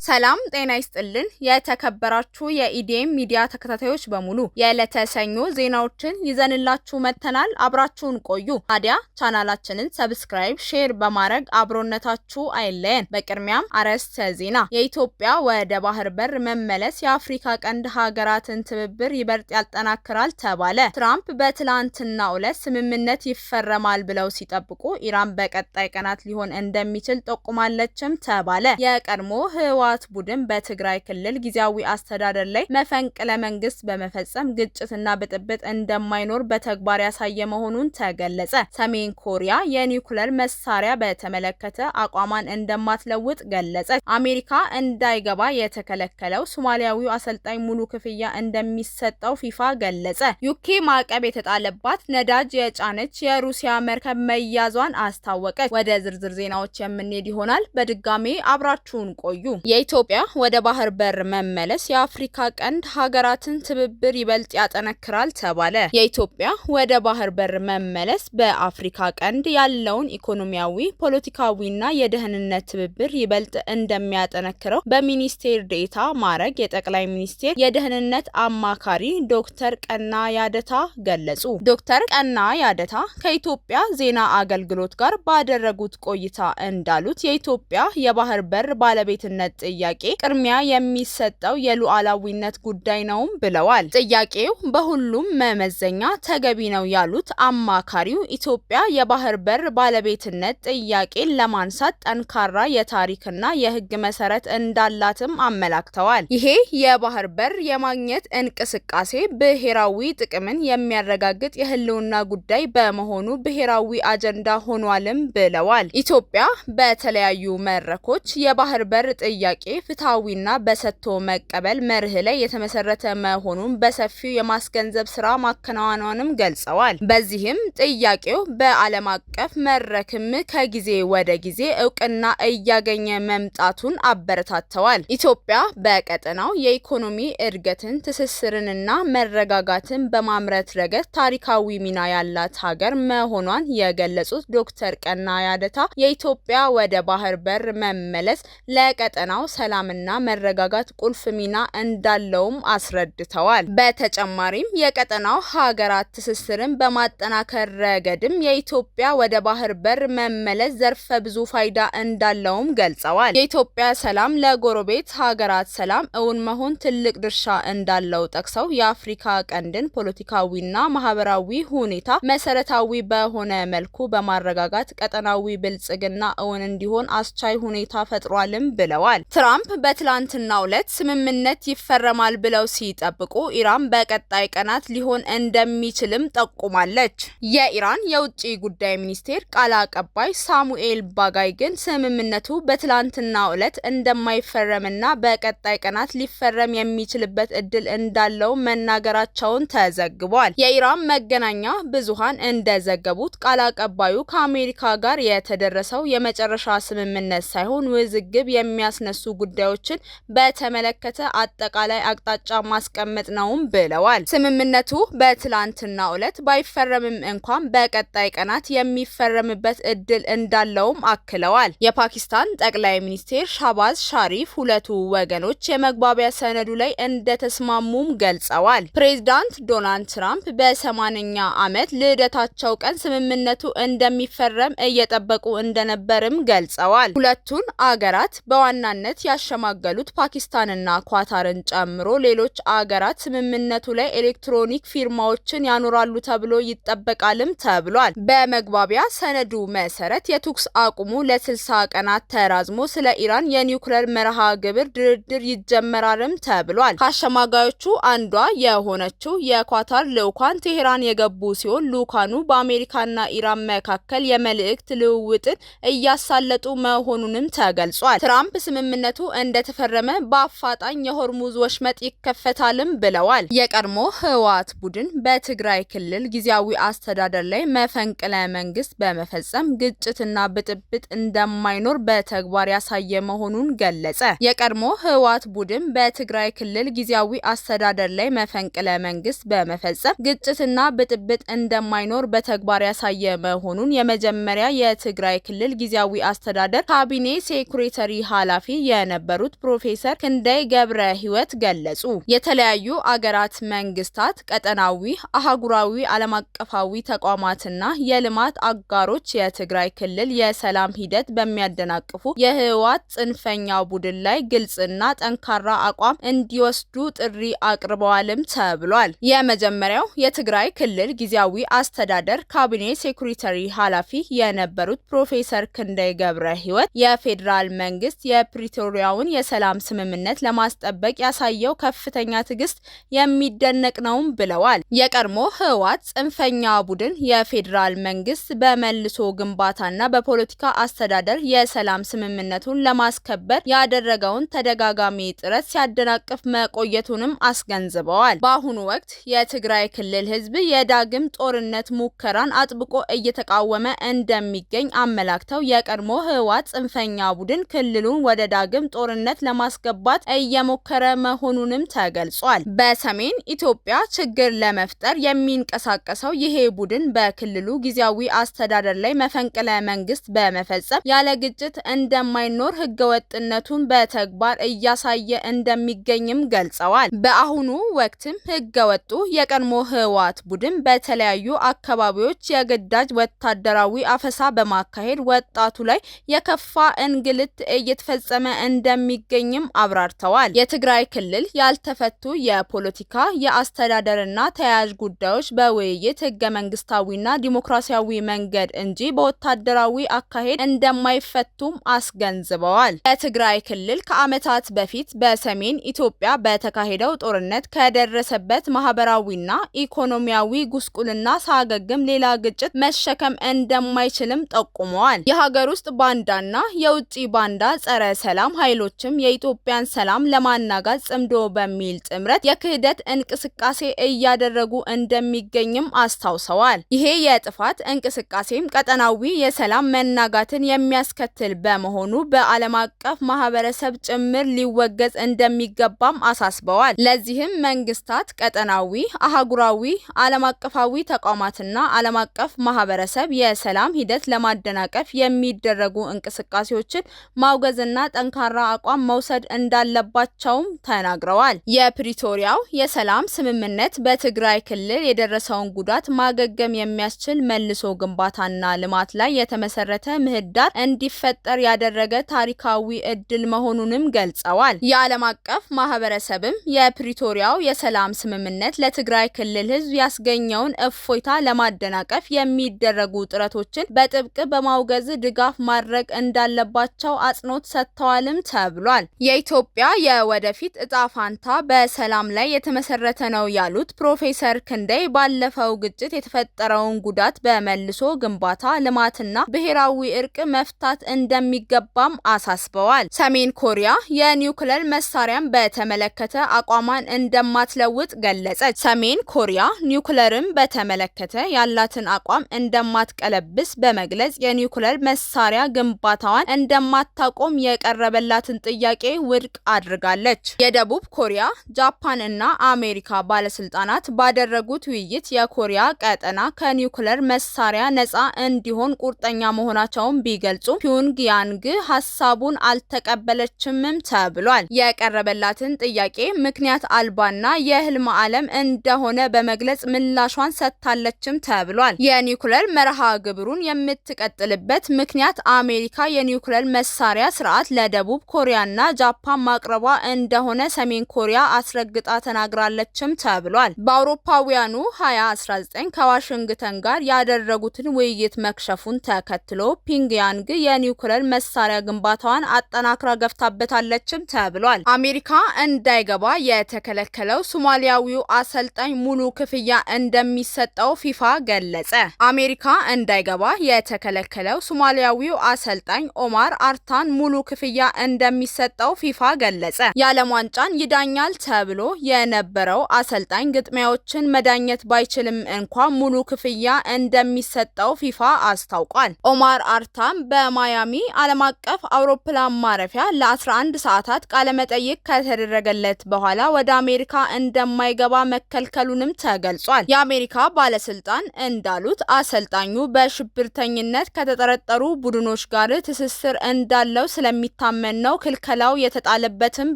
ሰላም ጤና ይስጥልን የተከበራችሁ የኢዲኤም ሚዲያ ተከታታዮች በሙሉ የዕለተ ሰኞ ዜናዎችን ይዘንላችሁ መተናል። አብራችሁን ቆዩ። ታዲያ ቻናላችንን ሰብስክራይብ፣ ሼር በማድረግ አብሮነታችሁ አይለየን። በቅድሚያም አርዕስተ ዜና። የኢትዮጵያ ወደ ባህር በር መመለስ የአፍሪካ ቀንድ ሀገራትን ትብብር ይበልጥ ያጠናክራል ተባለ። ትራምፕ በትላንትናው ዕለት ስምምነት ይፈረማል ብለው ሲጠብቁ ኢራን በቀጣይ ቀናት ሊሆን እንደሚችል ጠቁማለችም ተባለ። የቀድሞ ህወሓት ቡድን በትግራይ ክልል ጊዜያዊ አስተዳደር ላይ መፈንቅለ መንግስት በመፈጸም ግጭትና ብጥብጥ እንደማይኖር በተግባር ያሳየ መሆኑን ተገለጸ። ሰሜን ኮሪያ የኒውክሌር መሳሪያ በተመለከተ አቋሟን እንደማትለውጥ ገለጸች። አሜሪካ እንዳይገባ የተከለከለው ሶማሊያዊው አሰልጣኝ ሙሉ ክፍያ እንደሚሰጠው ፊፋ ገለጸ። ዩኬ ማዕቀብ የተጣለባት ነዳጅ የጫነች የሩሲያ መርከብ መያዟን አስታወቀች። ወደ ዝርዝር ዜናዎች የምንሄድ ይሆናል። በድጋሜ አብራችሁን ቆዩ። የኢትዮጵያ ወደ ባህር በር መመለስ የአፍሪካ ቀንድ ሀገራትን ትብብር ይበልጥ ያጠነክራል ተባለ። የኢትዮጵያ ወደ ባህር በር መመለስ በአፍሪካ ቀንድ ያለውን ኢኮኖሚያዊ፣ ፖለቲካዊና የደህንነት ትብብር ይበልጥ እንደሚያጠነክረው በሚኒስቴር ዴኤታ ማዕረግ የጠቅላይ ሚኒስቴር የደህንነት አማካሪ ዶክተር ቀና ያደታ ገለጹ። ዶክተር ቀና ያደታ ከኢትዮጵያ ዜና አገልግሎት ጋር ባደረጉት ቆይታ እንዳሉት የኢትዮጵያ የባህር በር ባለቤትነት ጥያቄ ቅድሚያ የሚሰጠው የሉዓላዊነት ጉዳይ ነው ብለዋል። ጥያቄው በሁሉም መመዘኛ ተገቢ ነው ያሉት አማካሪው ኢትዮጵያ የባህር በር ባለቤትነት ጥያቄን ለማንሳት ጠንካራ የታሪክና የሕግ መሰረት እንዳላትም አመላክተዋል። ይሄ የባህር በር የማግኘት እንቅስቃሴ ብሔራዊ ጥቅምን የሚያረጋግጥ የህልውና ጉዳይ በመሆኑ ብሔራዊ አጀንዳ ሆኗልም ብለዋል። ኢትዮጵያ በተለያዩ መድረኮች የባህር በር ጥያቄ ፍትሃዊና በሰጥቶ መቀበል መርህ ላይ የተመሰረተ መሆኑን በሰፊው የማስገንዘብ ስራ ማከናወኗንም ገልጸዋል። በዚህም ጥያቄው በዓለም አቀፍ መድረክም ከጊዜ ወደ ጊዜ እውቅና እያገኘ መምጣቱን አበረታተዋል። ኢትዮጵያ በቀጠናው የኢኮኖሚ እድገትን፣ ትስስርንና መረጋጋትን በማምረት ረገድ ታሪካዊ ሚና ያላት ሀገር መሆኗን የገለጹት ዶክተር ቀና ያደታ የኢትዮጵያ ወደ ባህር በር መመለስ ለቀጠናው ሰላምና መረጋጋት ቁልፍ ሚና እንዳለውም አስረድተዋል። በተጨማሪም የቀጠናው ሀገራት ትስስርን በማጠናከር ረገድም የኢትዮጵያ ወደ ባህር በር መመለስ ዘርፈ ብዙ ፋይዳ እንዳለውም ገልጸዋል። የኢትዮጵያ ሰላም ለጎረቤት ሀገራት ሰላም እውን መሆን ትልቅ ድርሻ እንዳለው ጠቅሰው የአፍሪካ ቀንድን ፖለቲካዊና ማህበራዊ ሁኔታ መሰረታዊ በሆነ መልኩ በማረጋጋት ቀጠናዊ ብልጽግና እውን እንዲሆን አስቻይ ሁኔታ ፈጥሯልም ብለዋል። ትራምፕ በትላንትናው ዕለት ስምምነት ይፈረማል ብለው ሲጠብቁ ኢራን በቀጣይ ቀናት ሊሆን እንደሚችልም ጠቁማለች። የኢራን የውጭ ጉዳይ ሚኒስቴር ቃል አቀባይ ሳሙኤል ባጋይ ግን ስምምነቱ በትላንትናው ዕለት እንደማይፈረምና በቀጣይ ቀናት ሊፈረም የሚችልበት እድል እንዳለው መናገራቸውን ተዘግቧል። የኢራን መገናኛ ብዙሃን እንደዘገቡት ቃል አቀባዩ ከአሜሪካ ጋር የተደረሰው የመጨረሻ ስምምነት ሳይሆን ውዝግብ የሚያስነሱ ጉዳዮችን በተመለከተ አጠቃላይ አቅጣጫ ማስቀመጥ ነውም ብለዋል። ስምምነቱ በትላንትናው ዕለት ባይፈረምም እንኳን በቀጣይ ቀናት የሚፈረምበት እድል እንዳለውም አክለዋል። የፓኪስታን ጠቅላይ ሚኒስቴር ሻህባዝ ሻሪፍ ሁለቱ ወገኖች የመግባቢያ ሰነዱ ላይ እንደተስማሙም ገልጸዋል። ፕሬዝዳንት ዶናልድ ትራምፕ በ80ኛ ዓመት ልደታቸው ቀን ስምምነቱ እንደሚፈረም እየጠበቁ እንደነበርም ገልጸዋል። ሁለቱን አገራት በዋናነት ያሸማገሉት ፓኪስታንና ኳታርን ጨምሮ ሌሎች አገራት ስምምነቱ ላይ ኤሌክትሮኒክ ፊርማዎችን ያኖራሉ ተብሎ ይጠበቃልም ተብሏል። በመግባቢያ ሰነዱ መሰረት የተኩስ አቁሙ ለ60 ቀናት ተራዝሞ ስለ ኢራን የኒውክሌር መርሃ ግብር ድርድር ይጀመራልም ተብሏል። ከአሸማጋዮቹ አንዷ የሆነችው የኳታር ልዑካን ቴሄራን የገቡ ሲሆን ልዑካኑ በአሜሪካና ኢራን መካከል የመልእክት ልውውጥን እያሳለጡ መሆኑንም ተገልጿል። ትራምፕ ስምምነቱ እንደተፈረመ በአፋጣኝ የሆርሙዝ ወሽመጥ ይከፈታልም ብለዋል። የቀድሞ ህወሓት ቡድን በትግራይ ክልል ጊዜያዊ አስተዳደር ላይ መፈንቅለ መንግስት በመፈጸም ግጭትና ብጥብጥ እንደማይኖር በተግባር ያሳየ መሆኑን ገለጸ። የቀድሞ ህወሓት ቡድን በትግራይ ክልል ጊዜያዊ አስተዳደር ላይ መፈንቅለ መንግስት በመፈጸም ግጭትና ብጥብጥ እንደማይኖር በተግባር ያሳየ መሆኑን የመጀመሪያ የትግራይ ክልል ጊዜያዊ አስተዳደር ካቢኔ ሴክሬታሪ ኃላፊ የነበሩት ፕሮፌሰር ክንደይ ገብረ ሕይወት ገለጹ። የተለያዩ አገራት መንግስታት፣ ቀጠናዊ፣ አህጉራዊ፣ ዓለም አቀፋዊ ተቋማትና የልማት አጋሮች የትግራይ ክልል የሰላም ሂደት በሚያደናቅፉ የህወሓት ጽንፈኛ ቡድን ላይ ግልጽና ጠንካራ አቋም እንዲወስዱ ጥሪ አቅርበዋልም ተብሏል። የመጀመሪያው የትግራይ ክልል ጊዜያዊ አስተዳደር ካቢኔ ሴክሬታሪ ኃላፊ የነበሩት ፕሮፌሰር ክንደይ ገብረ ሕይወት የፌዴራል መንግስት የፕሪቶሪያውን የሰላም ስምምነት ለማስጠበቅ ያሳየው ከፍተኛ ትዕግስት የሚደነቅ ነውም ብለዋል። የቀድሞ ህወሓት ጽንፈኛ ቡድን የፌዴራል መንግስት በመልሶ ግንባታና በፖለቲካ አስተዳደር የሰላም ስምምነቱን ለማስከበር ያደረገውን ተደጋጋሚ ጥረት ሲያደናቅፍ መቆየቱንም አስገንዝበዋል። በአሁኑ ወቅት የትግራይ ክልል ህዝብ የዳግም ጦርነት ሙከራን አጥብቆ እየተቃወመ እንደሚገኝ አመላክተው የቀድሞ ህወሓት ጽንፈኛ ቡድን ክልሉን ወደ ዳግም ጦርነት ለማስገባት እየሞከረ መሆኑንም ተገልጿል። በሰሜን ኢትዮጵያ ችግር ለመፍጠር የሚንቀሳቀሰው ይሄ ቡድን በክልሉ ጊዜያዊ አስተዳደር ላይ መፈንቅለ መንግስት በመፈጸም ያለ ግጭት እንደማይኖር ህገወጥነቱን በተግባር እያሳየ እንደሚገኝም ገልጸዋል። በአሁኑ ወቅትም ህገወጡ የቀድሞ ህወሓት ቡድን በተለያዩ አካባቢዎች የግዳጅ ወታደራዊ አፈሳ በማካሄድ ወጣቱ ላይ የከፋ እንግልት እየተፈጸመ እንደሚገኝም አብራርተዋል። የትግራይ ክልል ያልተፈቱ የፖለቲካ የአስተዳደርና ተያያዥ ጉዳዮች በውይይት ህገ መንግስታዊና ዲሞክራሲያዊ መንገድ እንጂ በወታደራዊ አካሄድ እንደማይፈቱም አስገንዝበዋል። የትግራይ ክልል ከዓመታት በፊት በሰሜን ኢትዮጵያ በተካሄደው ጦርነት ከደረሰበት ማህበራዊና ኢኮኖሚያዊ ጉስቁልና ሳያገግም ሌላ ግጭት መሸከም እንደማይችልም ጠቁመዋል። የሀገር ውስጥ ባንዳና የውጭ ባንዳ ጸረ ሰላም ኃይሎችም የኢትዮጵያን ሰላም ለማናጋት ጽምዶ በሚል ጥምረት የክህደት እንቅስቃሴ እያደረጉ እንደሚገኝም አስታውሰዋል። ይሄ የጥፋት እንቅስቃሴም ቀጠናዊ የሰላም መናጋትን የሚያስከትል በመሆኑ በዓለም አቀፍ ማህበረሰብ ጭምር ሊወገዝ እንደሚገባም አሳስበዋል። ለዚህም መንግስታት፣ ቀጠናዊ፣ አህጉራዊ፣ ዓለም አቀፋዊ ተቋማትና ዓለም አቀፍ ማህበረሰብ የሰላም ሂደት ለማደናቀፍ የሚደረጉ እንቅስቃሴዎችን ማውገዝና ጠንካራ አቋም መውሰድ እንዳለባቸውም ተናግረዋል። የፕሪቶሪያው የሰላም ስምምነት በትግራይ ክልል የደረሰውን ጉዳት ማገገም የሚያስችል መልሶ ግንባታና ልማት ላይ የተመሰረተ ምህዳር እንዲፈጠር ያደረገ ታሪካዊ እድል መሆኑንም ገልጸዋል። የዓለም አቀፍ ማህበረሰብም የፕሪቶሪያው የሰላም ስምምነት ለትግራይ ክልል ህዝብ ያስገኘውን እፎይታ ለማደናቀፍ የሚደረጉ ጥረቶችን በጥብቅ በማውገዝ ድጋፍ ማድረግ እንዳለባቸው አጽንኦት ሰጥተዋልም ተብሏል። የኢትዮጵያ የወደፊት እጣ ፋንታ በሰላም ላይ የተመሰረተ ነው ያሉት ፕሮፌሰር ክንደይ ባለፈው ግጭት የተፈጠረውን ጉዳት በመልሶ ግንባታ ልማትና ብሔራዊ እርቅ መፍታት እንደሚገባም አሳስበዋል። ሰሜን ኮሪያ የኒውክሌር መሳሪያን በተመለከተ አቋሟን እንደማትለውጥ ገለጸች። ሰሜን ኮሪያ ኒውክሌርን በተመለከተ ያላትን አቋም እንደማትቀለብስ በመግለጽ የኒውክሌር መሳሪያ ግንባታዋን እንደማታቆም የቀረበላትን ጥያቄ ውድቅ አድርጋለች። የደቡብ ኮሪያ፣ ጃፓን እና አሜሪካ ባለስልጣናት ባደረጉት ውይይት የኮሪያ ቀጠና ከኒውክሌር መሳሪያ ነፃ እንዲሆን ቁርጠኛ መሆናቸውን ቢገልጹም ፒዮንግያንግ ሀሳቡን አልተቀበለችምም ተብሏል። የቀረበላትን ጥያቄ ምክንያት አልባና የህልም ዓለም እንደሆነ በመግለጽ ምላሿን ሰጥታለችም ተብሏል። የኒውክሌር መርሃ ግብሩን የምትቀጥልበት ምክንያት አሜሪካ የኒውክሌር መሳሪያ ስርዓት ለደቡብ ኮሪያና ጃፓን ማቅረቧ እንደሆነ ሰሜን ኮሪያ አስረግጣ ተናግራለችም ተብሏል። በአውሮፓውያኑ 2019 ከዋሽንግተን ጋር ያደረጉትን ውይይት መክሸፉን ተከትሎ ፒዮንግያንግ የኒውክሌር መሳሪያ ግንባታዋን አጠናክራ ገፍታበታለችም ተብሏል። አሜሪካ እንዳይገባ የተከለከለው ሶማሊያዊው አሰልጣኝ ሙሉ ክፍያ እንደሚሰጠው ፊፋ ገለጸ። አሜሪካ እንዳይገባ የተከለከለው ሶማሊያዊው አሰልጣኝ ኦማር አርታን ሙሉ ክፍያ እንደሚሰጠው ፊፋ ገለጸ። የዓለም ዋንጫን ይዳኛል ተብሎ የነበረው አሰልጣኝ ግጥሚያዎችን መዳኘት ባይችልም እንኳን ሙሉ ክፍያ እንደሚሰጠው ፊፋ አስታውቋል። ኦማር አርታም በማያሚ ዓለም አቀፍ አውሮፕላን ማረፊያ ለ11 ሰዓታት ቃለመጠይቅ ከተደረገለት በኋላ ወደ አሜሪካ እንደማይገባ መከልከሉንም ተገልጿል። የአሜሪካ ባለስልጣን እንዳሉት አሰልጣኙ በሽብርተኝነት ከተጠረጠሩ ቡድኖች ጋር ትስስር እንዳለው ስለሚታመን በማመን ነው ክልከላው የተጣለበትም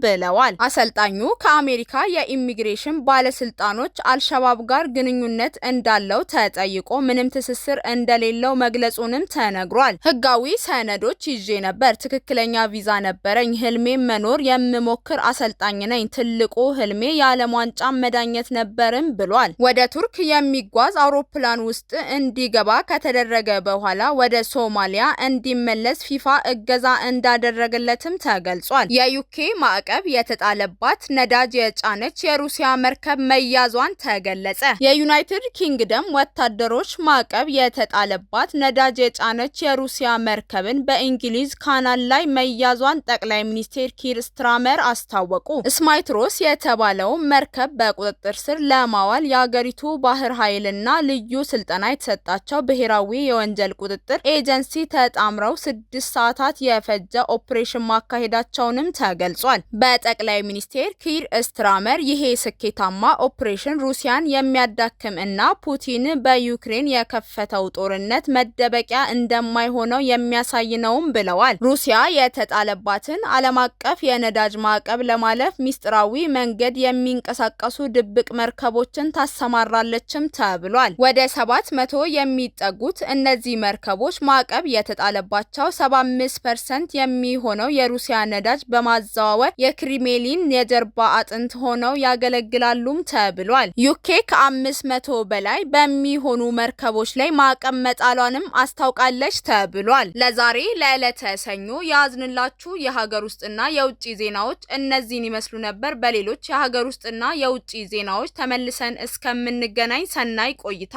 ብለዋል። አሰልጣኙ ከአሜሪካ የኢሚግሬሽን ባለስልጣኖች አልሸባብ ጋር ግንኙነት እንዳለው ተጠይቆ ምንም ትስስር እንደሌለው መግለጹንም ተነግሯል። ህጋዊ ሰነዶች ይዤ ነበር፣ ትክክለኛ ቪዛ ነበረኝ፣ ህልሜ መኖር የምሞክር አሰልጣኝ ነኝ፣ ትልቁ ህልሜ የዓለም ዋንጫ መዳኘት ነበርም ብሏል። ወደ ቱርክ የሚጓዝ አውሮፕላን ውስጥ እንዲገባ ከተደረገ በኋላ ወደ ሶማሊያ እንዲመለስ ፊፋ እገዛ እንዳደረገለትም ተገልጿል። የዩኬ ማዕቀብ የተጣለባት ነዳጅ የጫነች የሩሲያ መርከብ መያዟን ተገለጸ። የዩናይትድ ኪንግደም ወታደሮች ማዕቀብ የተጣለባት ነዳጅ የጫነች የሩሲያ መርከብን በእንግሊዝ ካናል ላይ መያዟን ጠቅላይ ሚኒስትር ኪር ስታርመር አስታወቁ። ስማይትሮስ የተባለው መርከብ በቁጥጥር ስር ለማዋል የአገሪቱ ባህር ኃይልና ልዩ ስልጠና የተሰጣቸው ብሔራዊ የወንጀል ቁጥጥር ኤጀንሲ ተጣምረው 6 ሰዓታት የፈጀ ኦፕሬሽን ማካሄዳቸውንም ተገልጿል። በጠቅላይ ሚኒስትር ኪር ስታርመር ይሄ ስኬታማ ኦፕሬሽን ሩሲያን የሚያዳክም እና ፑቲን በዩክሬን የከፈተው ጦርነት መደበቂያ እንደማይሆነው የሚያሳይ ነውም ብለዋል። ሩሲያ የተጣለባትን ዓለም አቀፍ የነዳጅ ማዕቀብ ለማለፍ ሚስጥራዊ መንገድ የሚንቀሳቀሱ ድብቅ መርከቦችን ታሰማራለችም ተብሏል። ወደ 700 የሚጠጉት እነዚህ መርከቦች ማዕቀብ የተጣለባቸው 75% የሚሆነው የሩሲያ ነዳጅ በማዘዋወር የክሬምሊን የጀርባ አጥንት ሆነው ያገለግላሉም ተብሏል። ዩኬ ከ500 በላይ በሚሆኑ መርከቦች ላይ ማዕቀብ መጣሏንም አስታውቃለች ተብሏል። ለዛሬ ለዕለተ ሰኞ ያዝንላችሁ የሀገር ውስጥና የውጭ ዜናዎች እነዚህን ይመስሉ ነበር። በሌሎች የሀገር ውስጥና የውጭ ዜናዎች ተመልሰን እስከምንገናኝ ሰናይ ቆይታ